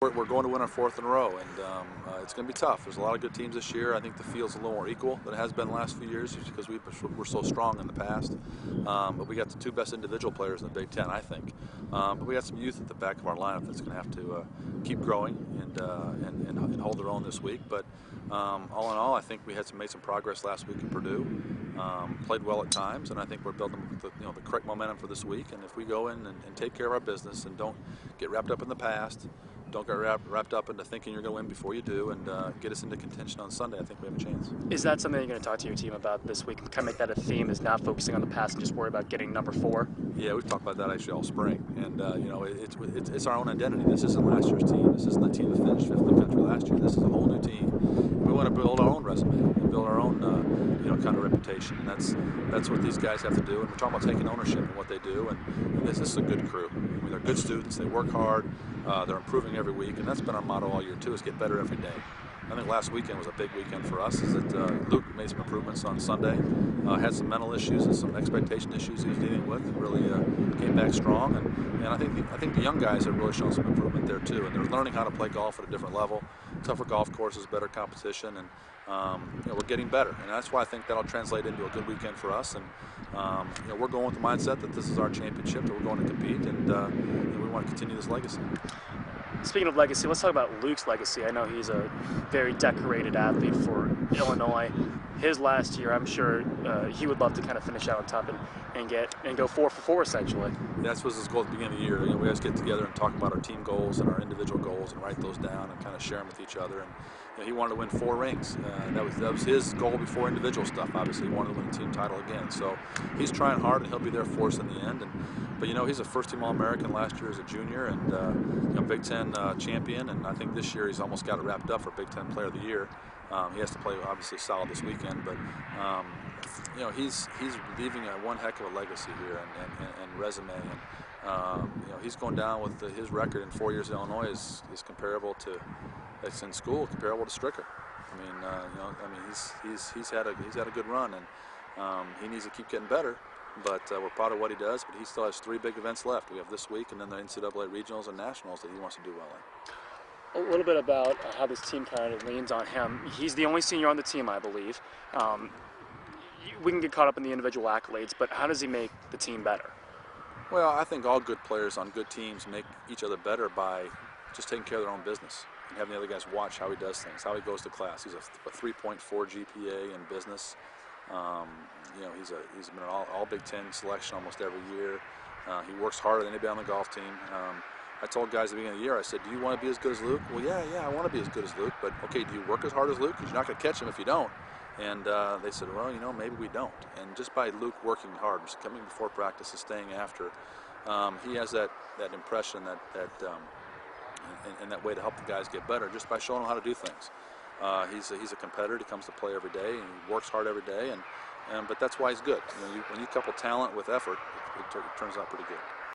We're going to win our fourth in a row, and it's going to be tough. There's a lot of good teams this year. I think the field's a little more equal than it has been the last few years just because we're so strong in the past. But we got the two best individual players in the Big Ten, I think. But we got some youth at the back of our lineup that's going to have to keep growing and hold their own this week. But all in all, I think we made some progress last week in Purdue. Played well at times, and I think we're building the correct momentum for this week. And if we go in and take care of our business and don't get wrapped up in the past, don't get wrapped up into thinking you're going to win before you do, and get us into contention on Sunday, I think we have a chance. Is that something you're going to talk to your team about this week? Kind of make that a theme, is not focusing on the past and just worry about getting number 4? Yeah, we've talked about that actually all spring, and it's our own identity. This isn't last year's team. This isn't the team that finished 5th in the country last year. This is a whole new team. We want to build our own resume and build our own kind of reputation, and that's what these guys have to do. And we're talking about taking ownership in what they do, and this is a good crew. I mean, they're good students. They work hard. They're improving every week, and that's been our motto all year too: is get better every day. I think last weekend was a big weekend for us. Is that Luke made some improvements on Sunday, had some mental issues and some expectation issues he was dealing with, and really came back strong. And I think the young guys have really shown some improvement there too, and they're learning how to play golf at a different level. Tougher golf courses, better competition, and we're getting better. And that's why I think that'll translate into a good weekend for us. And we're going with the mindset that this is our championship, that we're going to compete, and we want to continue this legacy. Speaking of legacy, let's talk about Luke's legacy. I know he's a very decorated athlete for Illinois. His last year, I'm sure he would love to kind of finish out on top and go 4 for 4 essentially. That was his goal at the beginning of the year. We always get together and talk about our team goals and our individual goals and write those down and kind of share them with each other. And he wanted to win 4 rings. That was his goal before individual stuff. Obviously, he wanted to win a team title again. So he's trying hard, and he'll be there for us in the end. But he's a first-team All-American last year as a junior, and Big Ten champion. And I think this year he's almost got it wrapped up for Big Ten Player of the Year. He has to play obviously solid this weekend, but he's leaving one heck of a legacy here and resume. And he's going down with his record in 4 years at Illinois is comparable to. It's in school, comparable to Stricker. He's had a good run, and he needs to keep getting better. But we're proud of what he does. But he still has 3 big events left. We have this week, and then the NCAA regionals and nationals that he wants to do well in. A little bit about how this team kind of leans on him. He's the only senior on the team, I believe. We can get caught up in the individual accolades, but how does he make the team better? Well, I think all good players on good teams make each other better by just taking care of their own business and having the other guys watch how he does things, how he goes to class. He's a 3.4 GPA in business. He's been an all Big Ten selection almost every year. He works harder than anybody on the golf team. I told guys at the beginning of the year, I said, do you want to be as good as Luke? Well, yeah, I want to be as good as Luke, but okay, do you work as hard as Luke? Because you're not going to catch him if you don't. And they said, well, maybe we don't. And just by Luke working hard, just coming before practice and staying after, he has that impression, and that way to help the guys get better just by showing them how to do things. He's a competitor. He comes to play every day, and he works hard every day. But that's why he's good. When you couple talent with effort, it turns out pretty good.